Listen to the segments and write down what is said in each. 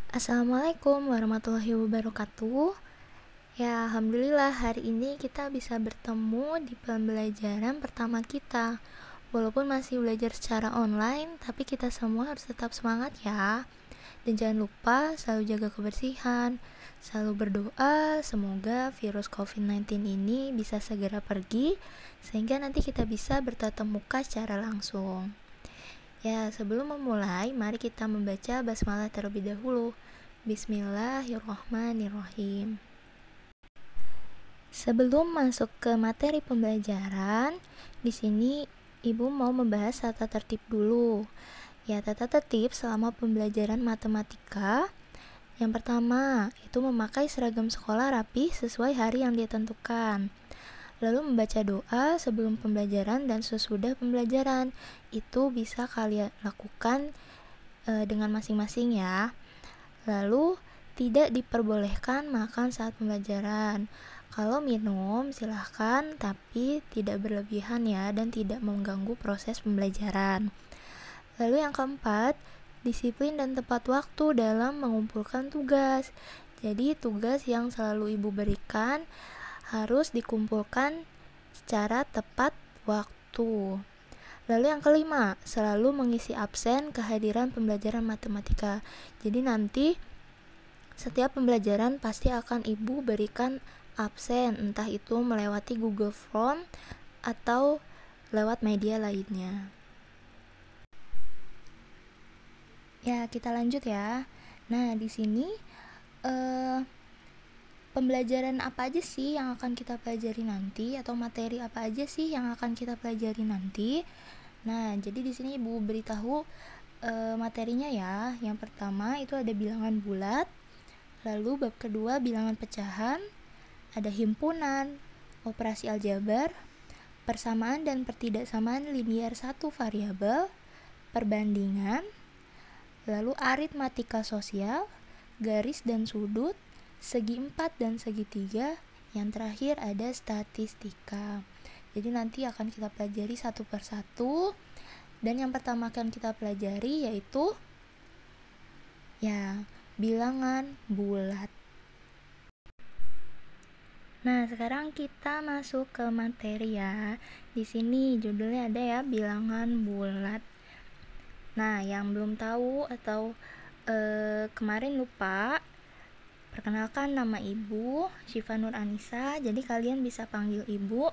Assalamualaikum warahmatullahi wabarakatuh. Ya, alhamdulillah hari ini kita bisa bertemu di pembelajaran pertama kita. Walaupun masih belajar secara online, tapi kita semua harus tetap semangat ya. Dan jangan lupa selalu jaga kebersihan, selalu berdoa semoga virus COVID-19 ini bisa segera pergi sehingga nanti kita bisa bertatap muka secara langsung. Ya, sebelum memulai, mari kita membaca basmalah terlebih dahulu. Bismillahirrahmanirrahim. Sebelum masuk ke materi pembelajaran, di sini Ibu mau membahas tata tertib dulu. Ya, tata tertib selama pembelajaran matematika. Yang pertama, itu memakai seragam sekolah rapi sesuai hari yang ditentukan. Lalu membaca doa sebelum pembelajaran dan sesudah pembelajaran. Itu bisa kalian lakukan dengan masing-masing ya. Lalu tidak diperbolehkan makan saat pembelajaran. Kalau minum silahkan, tapi tidak berlebihan ya, dan tidak mengganggu proses pembelajaran. Lalu yang keempat, disiplin dan tepat waktu dalam mengumpulkan tugas. Jadi tugas yang selalu Ibu berikan harus dikumpulkan secara tepat waktu. Lalu yang kelima, selalu mengisi absen kehadiran pembelajaran matematika. Jadi nanti setiap pembelajaran pasti akan Ibu berikan absen, entah itu melewati Google Form atau lewat media lainnya. Ya, kita lanjut ya. Nah, di sini pembelajaran apa aja sih yang akan kita pelajari nanti, atau materi apa aja sih yang akan kita pelajari nanti? Nah, jadi di sini Ibu beritahu materinya ya. Yang pertama itu ada bilangan bulat, lalu bab kedua bilangan pecahan, ada himpunan, operasi aljabar, persamaan dan pertidaksamaan linear satu variabel, perbandingan, lalu aritmatika sosial, garis dan sudut, segi 4 dan segitiga, yang terakhir ada statistika. Jadi nanti akan kita pelajari satu persatu. Dan yang pertama akan kita pelajari yaitu ya bilangan bulat. Nah, sekarang kita masuk ke materi ya. Di sini judulnya ada ya bilangan bulat. Nah, yang belum tahu atau kemarin lupa, perkenalkan nama Ibu Syifa Nur Anissa. Jadi kalian bisa panggil Ibu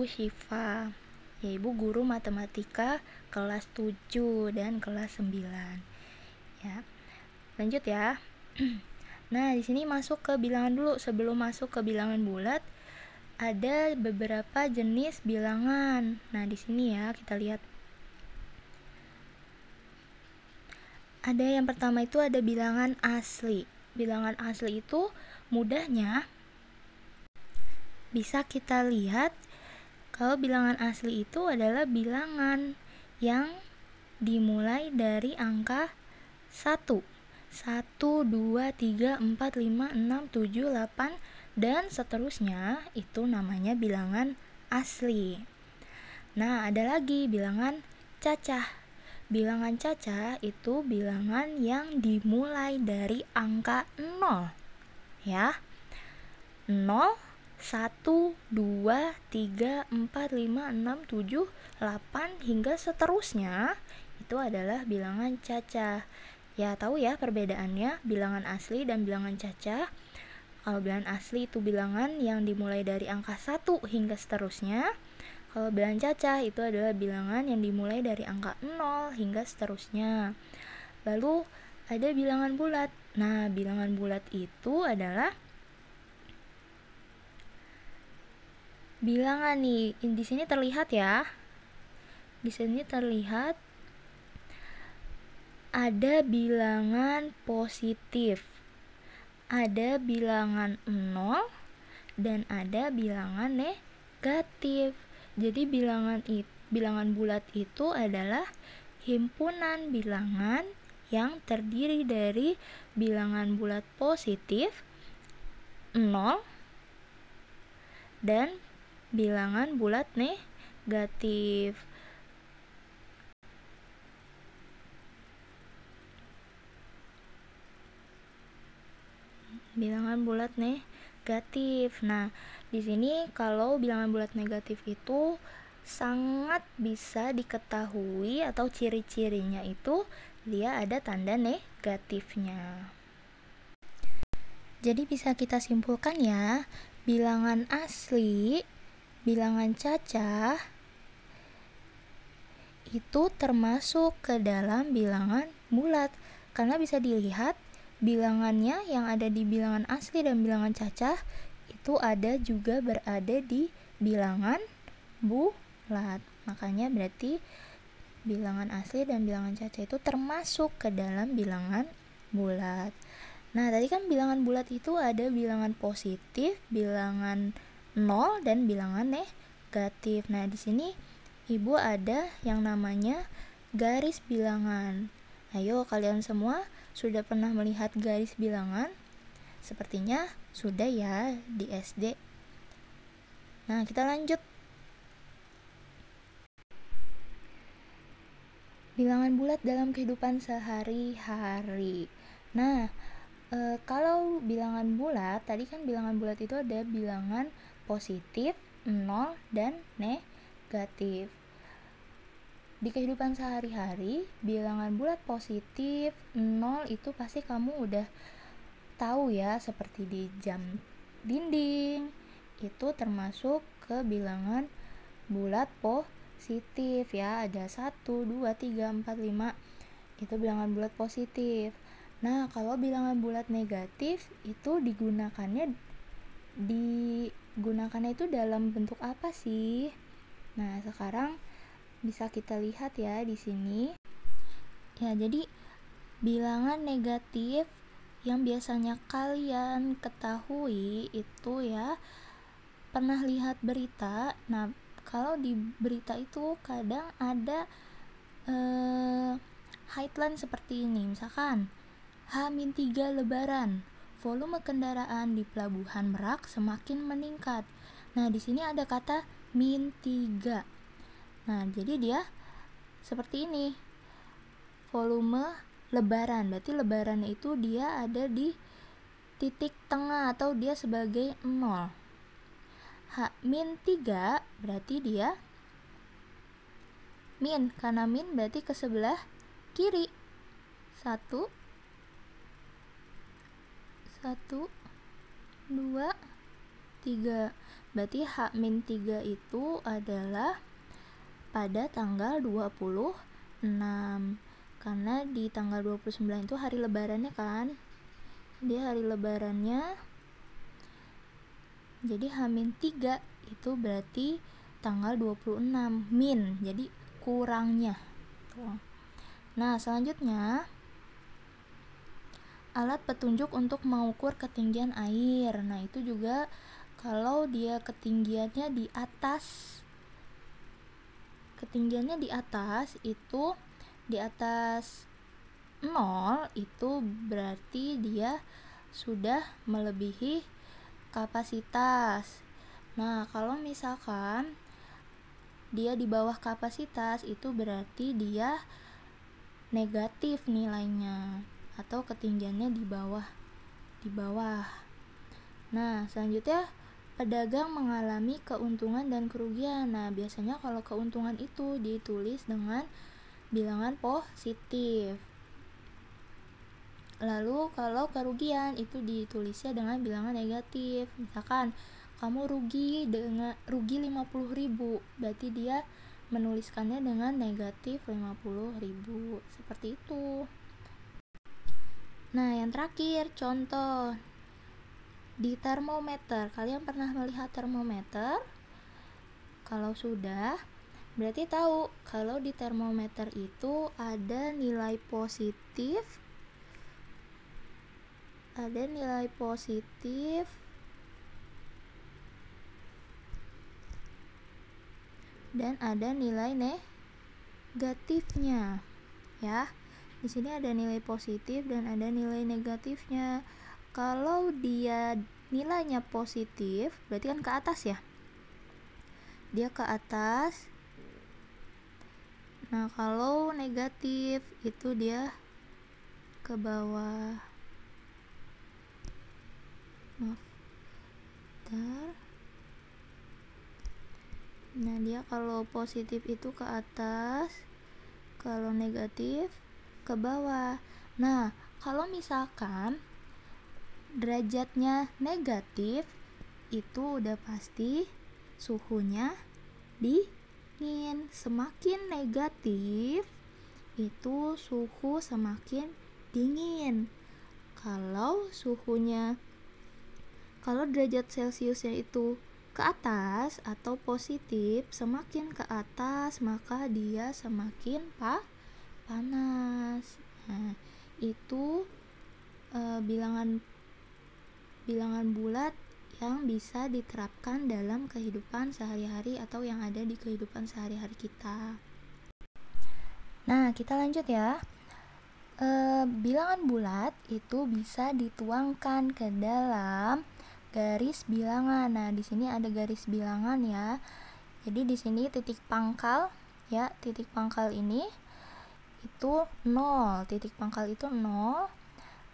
Syifa. Ya, Ibu guru matematika kelas 7 dan kelas 9. Ya. Lanjut ya. Nah, di sini masuk ke bilangan dulu. Sebelum masuk ke bilangan bulat, ada beberapa jenis bilangan. Nah, di sini ya kita lihat. Ada yang pertama itu ada bilangan asli. Bilangan asli itu mudahnya bisa kita lihat kalau bilangan asli itu adalah bilangan yang dimulai dari angka 1. 1, 2, 3, 4, 5, 6, 7, 8 dan seterusnya, itu namanya bilangan asli. Nah, ada lagi bilangan cacah. Bilangan cacah itu bilangan yang dimulai dari angka 0 ya. 0, 1, 2, 3, 4, 5, 6, 7, 8 hingga seterusnya, itu adalah bilangan cacah. Ya, tahu ya perbedaannya bilangan asli dan bilangan cacah. Kalau bilangan asli itu bilangan yang dimulai dari angka 1 hingga seterusnya. Kalau bilangan cacah itu adalah bilangan yang dimulai dari angka 0 hingga seterusnya. Lalu ada bilangan bulat. Nah, bilangan bulat itu adalah bilangan nih. Di sini terlihat ya. Di sini terlihat ada bilangan positif, ada bilangan 0, dan ada bilangan negatif. Jadi bilangan bulat itu adalah himpunan bilangan yang terdiri dari bilangan bulat positif 0 dan bilangan bulat negatif. bilangan bulat negatif. Nah, di sini kalau bilangan bulat negatif itu sangat bisa diketahui atau ciri-cirinya itu dia ada tanda negatifnya. Jadi bisa kita simpulkan ya, bilangan asli, bilangan cacah itu termasuk ke dalam bilangan bulat karena bisa dilihat bilangannya yang ada di bilangan asli dan bilangan cacah itu ada juga berada di bilangan bulat. Makanya berarti bilangan asli dan bilangan cacah itu termasuk ke dalam bilangan bulat. Nah, tadi kan bilangan bulat itu ada bilangan positif, bilangan 0 dan bilangan negatif. Nah, di sini Ibu ada yang namanya garis bilangan. Ayo kalian semua sudah pernah melihat garis bilangan? Sepertinya sudah ya di SD. Nah, kita lanjut. Bilangan bulat dalam kehidupan sehari-hari. Nah, kalau bilangan bulat, tadi kan bilangan bulat itu ada bilangan positif, 0, dan negatif. Di kehidupan sehari-hari, bilangan bulat positif 0 itu pasti kamu udah tahu ya, seperti di jam dinding. Itu termasuk ke bilangan bulat positif ya, ada 1, 2, 3, 4, 5. Itu bilangan bulat positif. Nah, kalau bilangan bulat negatif itu digunakannya itu dalam bentuk apa sih? Nah, sekarang bisa kita lihat ya di sini. Ya, jadi bilangan negatif yang biasanya kalian ketahui itu ya, pernah lihat berita. Nah, kalau di berita itu kadang ada headline seperti ini, misalkan H-3 Lebaran, volume kendaraan di Pelabuhan Merak semakin meningkat. Nah, di sini ada kata -3. Nah, jadi dia seperti ini, volume lebaran, berarti lebaran itu dia ada di titik tengah atau dia sebagai 0. H-3 berarti dia min, karena min berarti ke sebelah kiri. 1, 2, 3. Berarti H-3 itu adalah pada tanggal 26, karena di tanggal 29 itu hari lebarannya kan, dia hari lebarannya. Jadi H-3 itu berarti tanggal 26 min, jadi kurangnya tuh. Nah, selanjutnya alat petunjuk untuk mengukur ketinggian air. Nah, itu juga kalau dia ketinggiannya di atas itu di atas 0, itu berarti dia sudah melebihi kapasitas. Nah, kalau misalkan dia di bawah kapasitas itu berarti dia negatif nilainya atau ketinggiannya di bawah. Nah, selanjutnya pedagang mengalami keuntungan dan kerugian. Nah, biasanya kalau keuntungan itu ditulis dengan bilangan positif. Lalu kalau kerugian itu ditulisnya dengan bilangan negatif. Misalkan kamu rugi 50.000, berarti dia menuliskannya dengan negatif 50.000, seperti itu. Nah, yang terakhir contoh di termometer. Kalian pernah melihat termometer? Kalau sudah, berarti tahu kalau di termometer itu ada nilai positif, dan ada nilai negatifnya ya. Di sini ada nilai positif dan ada nilai negatifnya. Kalau dia nilainya positif, berarti kan ke atas ya. Dia ke atas. Nah, kalau negatif itu dia ke bawah. maaf, bentar. Nah, dia kalau positif itu ke atas, kalau negatif ke bawah. Nah, kalau misalkan derajatnya negatif, itu udah pasti suhunya dingin. Semakin negatif, itu suhu semakin dingin. Kalau derajat Celciusnya itu ke atas atau positif, semakin ke atas maka dia semakin panas. Nah, itu bilangan bulat yang bisa diterapkan dalam kehidupan sehari-hari atau yang ada di kehidupan sehari-hari kita. Nah, kita lanjut ya. Bilangan bulat itu bisa dituangkan ke dalam garis bilangan. Nah, di sini ada garis bilangan ya. Jadi di sini titik pangkal ya, titik pangkal ini itu 0, titik pangkal itu 0.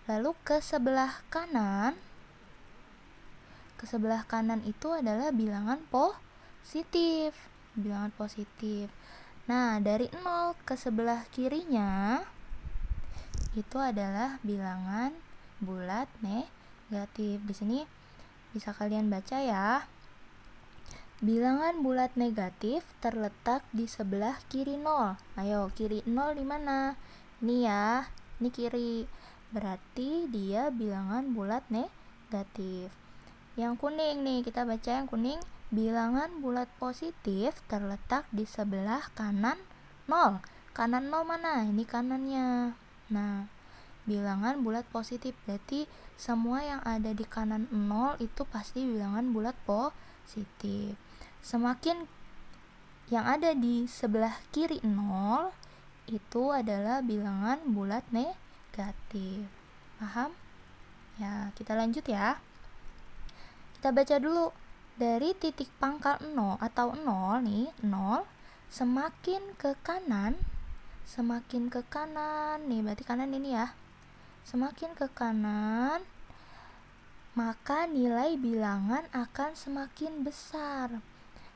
Lalu ke sebelah kanan itu adalah bilangan positif, bilangan positif. Nah, dari 0 ke sebelah kirinya itu adalah bilangan bulat negatif. Di sini bisa kalian baca ya. Bilangan bulat negatif terletak di sebelah kiri 0. Ayo, kiri 0 di mana? Ini ya, ini kiri. Berarti dia bilangan bulat negatif. Yang kuning nih, kita baca yang kuning. Bilangan bulat positif terletak di sebelah kanan 0. Kanan 0 mana? Ini kanannya. Nah, bilangan bulat positif, berarti semua yang ada di kanan 0 itu pasti bilangan bulat positif. Semakin yang ada di sebelah kiri 0 itu adalah bilangan bulat negatif. Paham? Ya, kita lanjut ya. Kita baca dulu. Dari titik pangkal 0 atau 0 nih, 0 semakin ke kanan nih, berarti kanan ini ya. Semakin ke kanan, maka nilai bilangan akan semakin besar.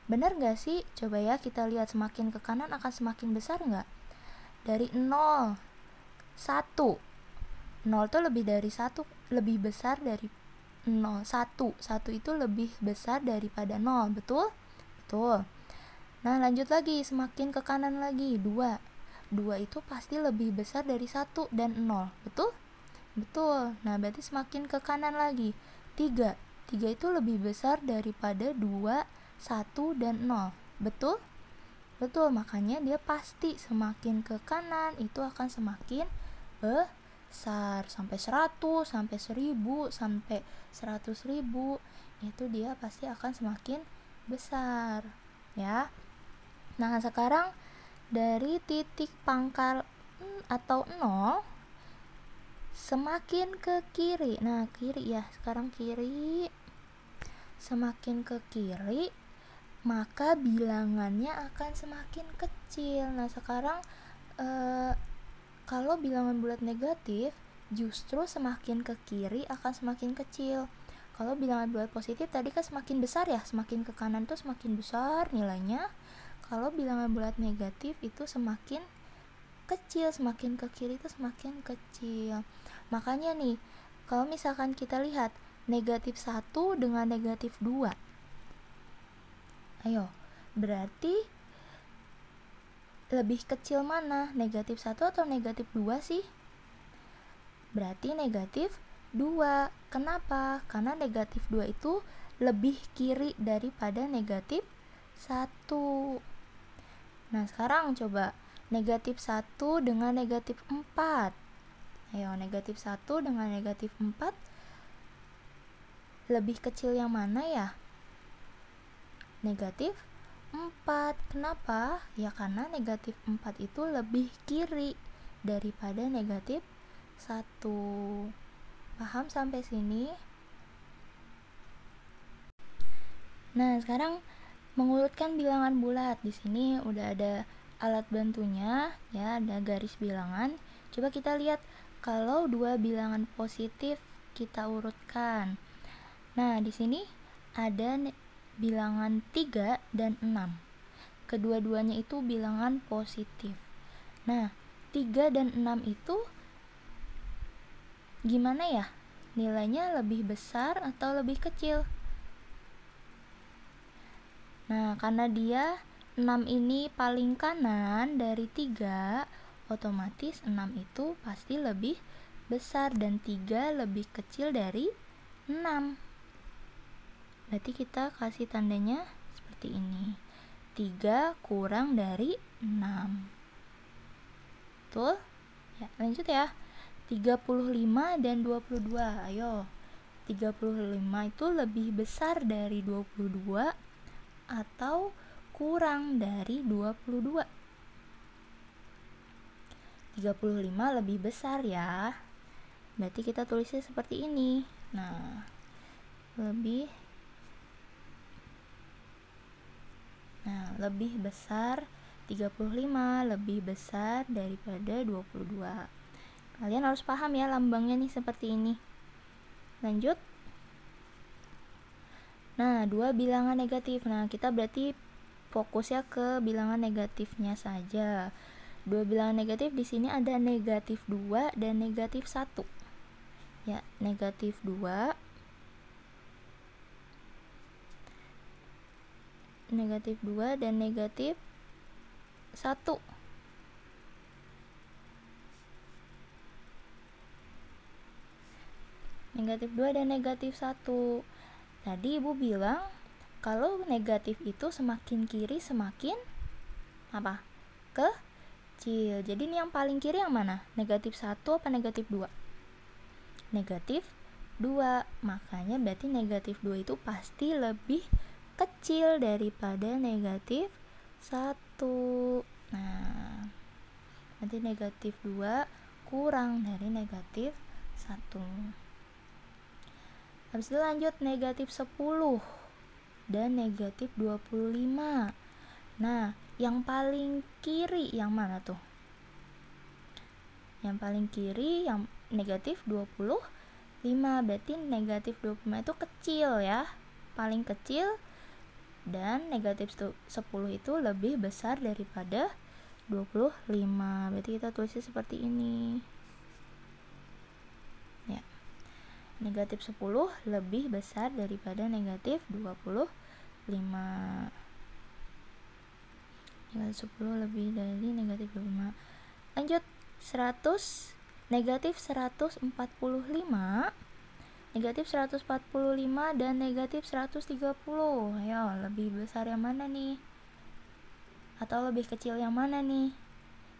Benar gak sih? Coba ya kita lihat, semakin ke kanan akan semakin besar gak? Dari 0, 1. 0 itu lebih dari 1, lebih besar dari 0. 1 itu lebih besar daripada 0, betul? Betul. Nah, lanjut lagi, semakin ke kanan lagi, 2 itu pasti lebih besar dari 1 dan 0, betul? Betul. Nah, berarti semakin ke kanan lagi, 3 itu lebih besar daripada 2, 1 dan 0, betul? Betul, makanya dia pasti semakin ke kanan itu akan semakin besar. Sampai 100, sampai 1000, sampai 100.000, itu dia pasti akan semakin besar ya. Nah, sekarang dari titik pangkal atau 0 semakin ke kiri. Nah, kiri ya, sekarang kiri. Semakin ke kiri, maka bilangannya akan semakin kecil. Nah, sekarang kalau bilangan bulat negatif, justru semakin ke kiri akan semakin kecil. Kalau bilangan bulat positif tadi kan semakin besar ya, semakin ke kanan tuh semakin besar nilainya. Kalau bilangan bulat negatif itu semakin kecil, semakin ke kiri itu semakin kecil. Makanya nih, kalau misalkan kita lihat negatif 1 dengan negatif 2, ayo, berarti lebih kecil mana? Negatif 1 atau negatif 2 sih? Berarti negatif 2. Kenapa? Karena negatif 2 itu lebih kiri daripada negatif 1. Nah, sekarang coba negatif 1 dengan negatif 4. Ayo, negatif 1 dengan negatif 4 lebih kecil yang mana ya? Negatif 4. Kenapa? Ya karena negatif 4 itu lebih kiri daripada negatif 1. Paham sampai sini? Nah, sekarang mengurutkan bilangan bulat. Di sini udah ada alat bantunya ya, ada garis bilangan. Coba kita lihat kalau dua bilangan positif kita urutkan. Nah, di sini ada bilangan 3 dan 6. Kedua-duanya itu bilangan positif. Nah, 3 dan 6 itu gimana ya? Nilainya lebih besar atau lebih kecil? Nah, karena dia 6 ini paling kanan dari 3, otomatis 6 itu pasti lebih besar dan 3 lebih kecil dari 6. Berarti kita kasih tandanya seperti ini. 3 kurang dari 6. Betul? Ya, lanjut ya. 35 dan 22. Ayo. 35 itu lebih besar dari 22 atau kurang dari 22? 35 lebih besar ya. Berarti kita tulisnya seperti ini. Nah, lebih besar 35 lebih besar daripada 22. Kalian harus paham ya lambangnya nih seperti ini. Lanjut. Nah, 2 bilangan negatif. Nah, kita berarti fokusnya ke bilangan negatifnya saja. 2 bilangan negatif di sini ada negatif 2 dan negatif 1. Ya, negatif 2 dan negatif 1. Negatif 2 dan negatif 1. Tadi Ibu bilang kalau negatif itu semakin kiri semakin apa? Kecil. Jadi ini yang paling kiri yang mana? Negatif 1 apa negatif 2? Negatif 2. Makanya berarti negatif 2 itu pasti lebih kecil daripada negatif 1. Nah, nanti negatif 2 kurang dari negatif 1. Habis itu lanjut negatif 10 dan negatif 25. Nah, yang paling kiri yang mana tuh? Yang paling kiri yang negatif 25. Berarti negatif 25 itu kecil ya. Paling kecil, dan negatif 10 itu lebih besar daripada 25. Berarti kita tulisnya seperti ini. Ya. Negatif 10 lebih besar daripada negatif 25. Negatif 10 lebih dari negatif 25. Lanjut. 100 negatif 145, negatif 145 dan negatif 130. Ayo, lebih besar yang mana nih? Atau lebih kecil yang mana nih?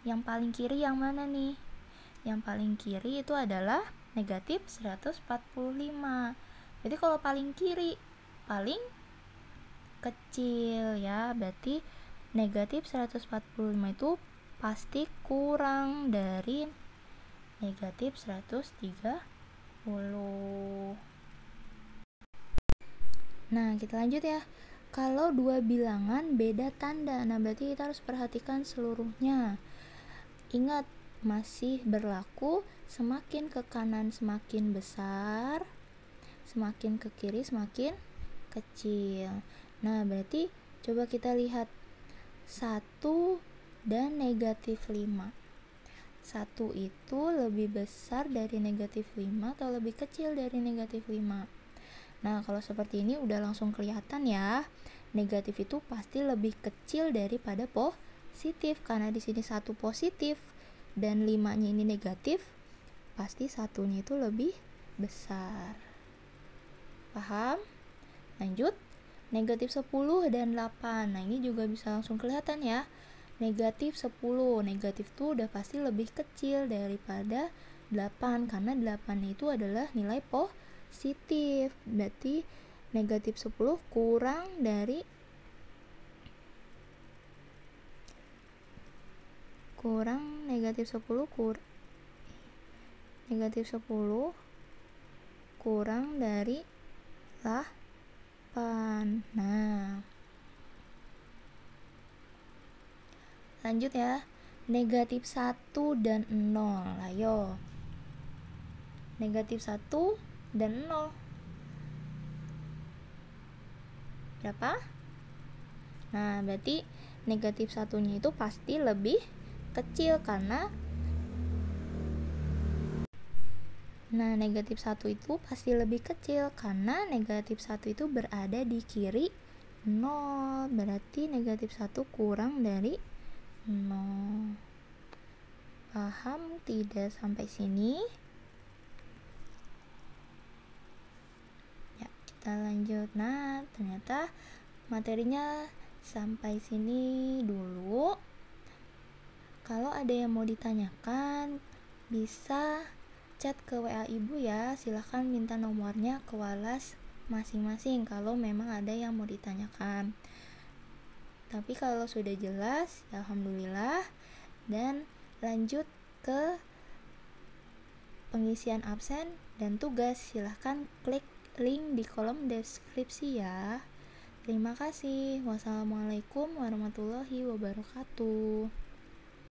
Yang paling kiri yang mana nih? Yang paling kiri itu adalah negatif 145. Jadi kalau paling kiri paling kecil ya. Berarti negatif 145 itu pasti kurang dari negatif 130. Nah, kita lanjut ya. Kalau 2 bilangan beda tanda, nah berarti kita harus perhatikan seluruhnya. Ingat, masih berlaku semakin ke kanan semakin besar, semakin ke kiri semakin kecil. Nah, berarti coba kita lihat 1 dan negatif 5. 1 itu lebih besar dari negatif 5 atau lebih kecil dari negatif 5? Nah, kalau seperti ini udah langsung kelihatan ya. Negatif itu pasti lebih kecil daripada positif, karena di sini 1 positif dan 5-nya ini negatif, pasti 1-nya itu lebih besar. Paham? Lanjut. Negatif 10 dan 8. Nah, ini juga bisa langsung kelihatan ya. Negatif 10. Negatif itu udah pasti lebih kecil daripada 8, karena 8 itu adalah nilai positif. Berarti negatif 10 kurang dari negatif 10 kurang dari 8. Nah, lanjut ya. Negatif 1 dan 0. Ayo. Negatif 1 dan 0. Berapa? Nah, berarti negatif 1-nya itu pasti lebih kecil karena negatif 1 itu pasti lebih kecil karena negatif 1 itu berada di kiri 0. Berarti negatif 1 kurang dari 0. Paham tidak sampai sini? Ya, kita lanjut. Nah, ternyata materinya sampai sini dulu. Kalau ada yang mau ditanyakan, bisa chat ke WA ibu ya. Silahkan minta nomornya ke Walas masing-masing kalau memang ada yang mau ditanyakan. Tapi kalau sudah jelas, ya alhamdulillah. Dan lanjut ke pengisian absen dan tugas. Silahkan klik link di kolom deskripsi ya. Terima kasih. Wassalamualaikum warahmatullahi wabarakatuh.